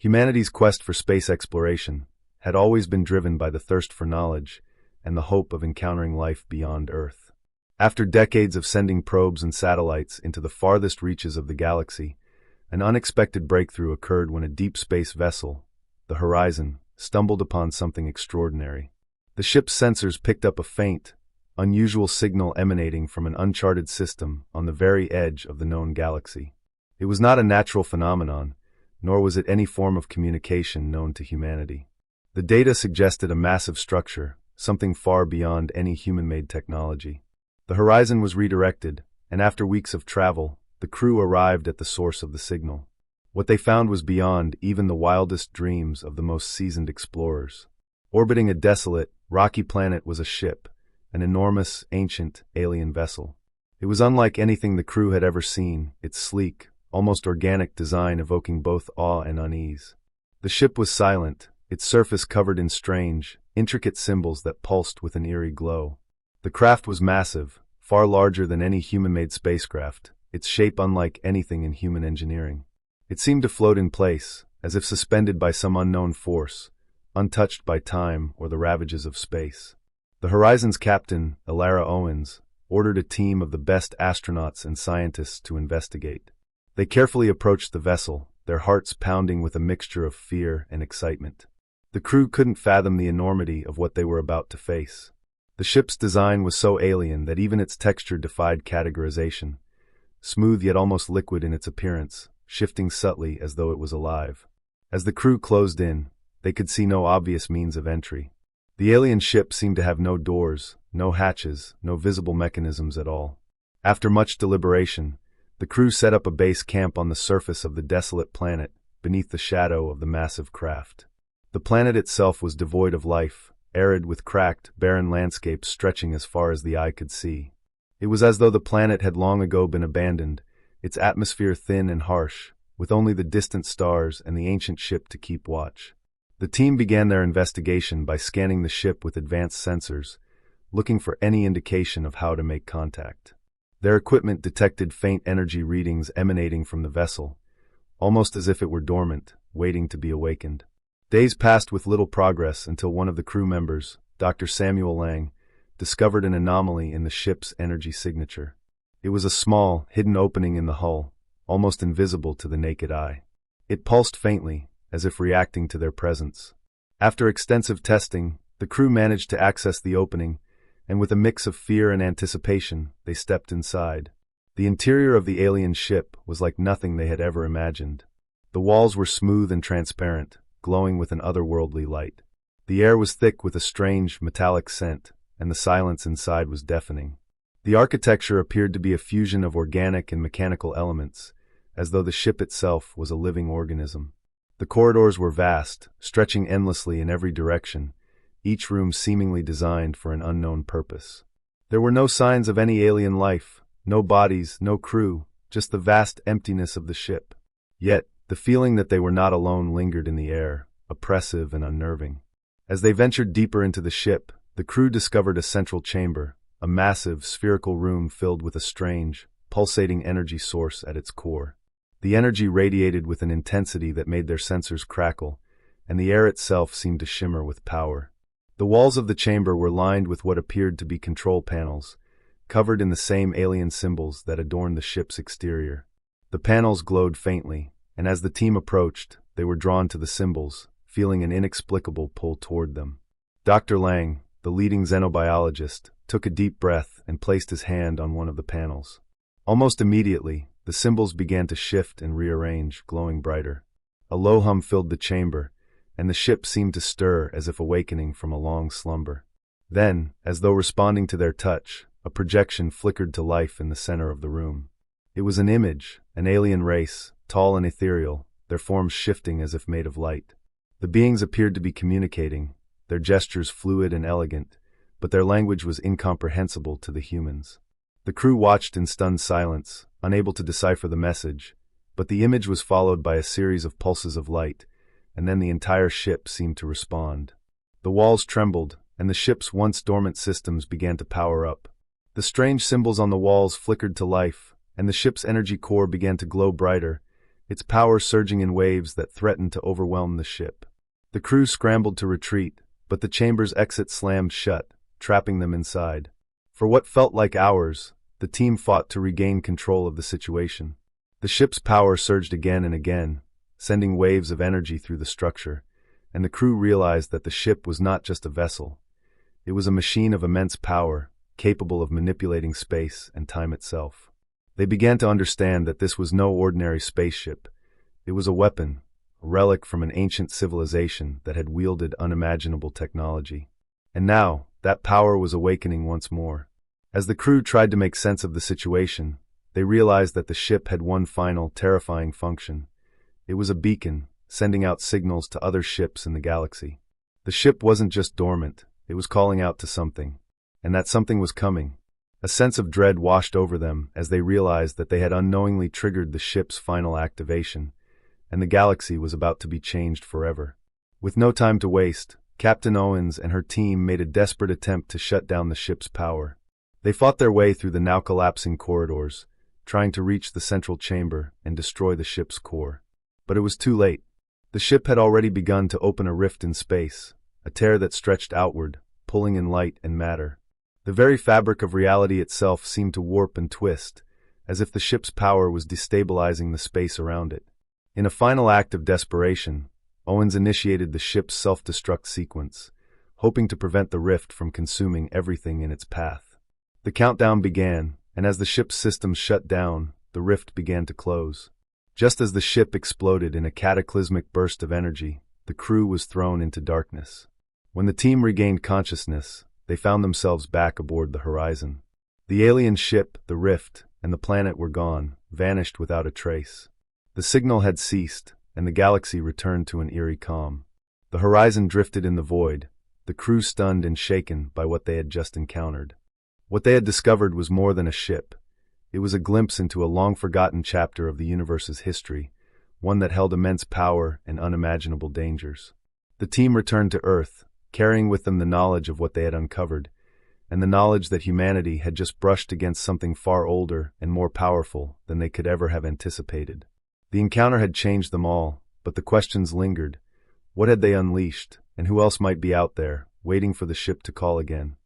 Humanity's quest for space exploration had always been driven by the thirst for knowledge and the hope of encountering life beyond Earth. After decades of sending probes and satellites into the farthest reaches of the galaxy, an unexpected breakthrough occurred when a deep space vessel, the Horizon, stumbled upon something extraordinary. The ship's sensors picked up a faint, unusual signal emanating from an uncharted system on the very edge of the known galaxy. It was not a natural phenomenon, nor was it any form of communication known to humanity. The data suggested a massive structure, something far beyond any human-made technology. The Horizon was redirected, and after weeks of travel, the crew arrived at the source of the signal. What they found was beyond even the wildest dreams of the most seasoned explorers. Orbiting a desolate, rocky planet was a ship, an enormous, ancient, alien vessel. It was unlike anything the crew had ever seen, its sleek, almost organic design evoking both awe and unease. The ship was silent, its surface covered in strange, intricate symbols that pulsed with an eerie glow. The craft was massive, far larger than any human-made spacecraft, its shape unlike anything in human engineering. It seemed to float in place, as if suspended by some unknown force, untouched by time or the ravages of space. The Horizon's captain, Elara Owens, ordered a team of the best astronauts and scientists to investigate. They carefully approached the vessel, their hearts pounding with a mixture of fear and excitement. The crew couldn't fathom the enormity of what they were about to face. The ship's design was so alien that even its texture defied categorization, smooth yet almost liquid in its appearance, shifting subtly as though it was alive. As the crew closed in, they could see no obvious means of entry. The alien ship seemed to have no doors, no hatches, no visible mechanisms at all. After much deliberation, the crew set up a base camp on the surface of the desolate planet, beneath the shadow of the massive craft. The planet itself was devoid of life, arid with cracked, barren landscapes stretching as far as the eye could see. It was as though the planet had long ago been abandoned, its atmosphere thin and harsh, with only the distant stars and the ancient ship to keep watch. The team began their investigation by scanning the ship with advanced sensors, looking for any indication of how to make contact. Their equipment detected faint energy readings emanating from the vessel, almost as if it were dormant, waiting to be awakened. Days passed with little progress until one of the crew members, Dr. Samuel Lang, discovered an anomaly in the ship's energy signature. It was a small, hidden opening in the hull, almost invisible to the naked eye. It pulsed faintly, as if reacting to their presence. After extensive testing, the crew managed to access the opening, and with a mix of fear and anticipation, they stepped inside. The interior of the alien ship was like nothing they had ever imagined. The walls were smooth and transparent, glowing with an otherworldly light. The air was thick with a strange, metallic scent, and the silence inside was deafening. The architecture appeared to be a fusion of organic and mechanical elements, as though the ship itself was a living organism. The corridors were vast, stretching endlessly in every direction, each room seemingly designed for an unknown purpose. There were no signs of any alien life, no bodies, no crew, just the vast emptiness of the ship. Yet, the feeling that they were not alone lingered in the air, oppressive and unnerving. As they ventured deeper into the ship, the crew discovered a central chamber, a massive, spherical room filled with a strange, pulsating energy source at its core. The energy radiated with an intensity that made their sensors crackle, and the air itself seemed to shimmer with power. The walls of the chamber were lined with what appeared to be control panels, covered in the same alien symbols that adorned the ship's exterior. The panels glowed faintly, and as the team approached, they were drawn to the symbols, feeling an inexplicable pull toward them. Dr. Lang, the leading xenobiologist, took a deep breath and placed his hand on one of the panels. Almost immediately, the symbols began to shift and rearrange, glowing brighter. A low hum filled the chamber, and the ship seemed to stir as if awakening from a long slumber. Then, as though responding to their touch, a projection flickered to life in the center of the room. It was an image, an alien race, tall and ethereal, their forms shifting as if made of light. The beings appeared to be communicating, their gestures fluid and elegant, but their language was incomprehensible to the humans. The crew watched in stunned silence, unable to decipher the message, but the image was followed by a series of pulses of light, and then the entire ship seemed to respond. The walls trembled, and the ship's once dormant systems began to power up. The strange symbols on the walls flickered to life, and the ship's energy core began to glow brighter, its power surging in waves that threatened to overwhelm the ship. The crew scrambled to retreat, but the chamber's exit slammed shut, trapping them inside. For what felt like hours, the team fought to regain control of the situation. The ship's power surged again and again, sending waves of energy through the structure, and the crew realized that the ship was not just a vessel. It was a machine of immense power, capable of manipulating space and time itself. They began to understand that this was no ordinary spaceship. It was a weapon, a relic from an ancient civilization that had wielded unimaginable technology. And now, that power was awakening once more. As the crew tried to make sense of the situation, they realized that the ship had one final, terrifying function. It was a beacon, sending out signals to other ships in the galaxy. The ship wasn't just dormant, it was calling out to something. And that something was coming. A sense of dread washed over them as they realized that they had unknowingly triggered the ship's final activation, and the galaxy was about to be changed forever. With no time to waste, Captain Owens and her team made a desperate attempt to shut down the ship's power. They fought their way through the now collapsing corridors, trying to reach the central chamber and destroy the ship's core. But it was too late. The ship had already begun to open a rift in space, a tear that stretched outward, pulling in light and matter. The very fabric of reality itself seemed to warp and twist, as if the ship's power was destabilizing the space around it. In a final act of desperation, Owens initiated the ship's self-destruct sequence, hoping to prevent the rift from consuming everything in its path. The countdown began, and as the ship's systems shut down, the rift began to close. Just as the ship exploded in a cataclysmic burst of energy, the crew was thrown into darkness. When the team regained consciousness, they found themselves back aboard the horizon. The alien ship, the rift, and the planet were gone, vanished without a trace. The signal had ceased, and the galaxy returned to an eerie calm. The horizon drifted in the void, the crew stunned and shaken by what they had just encountered. What they had discovered was more than a ship. It was a glimpse into a long-forgotten chapter of the universe's history, one that held immense power and unimaginable dangers. The team returned to Earth, carrying with them the knowledge of what they had uncovered, and the knowledge that humanity had just brushed against something far older and more powerful than they could ever have anticipated. The encounter had changed them all, but the questions lingered. What had they unleashed, and who else might be out there, waiting for the ship to call again?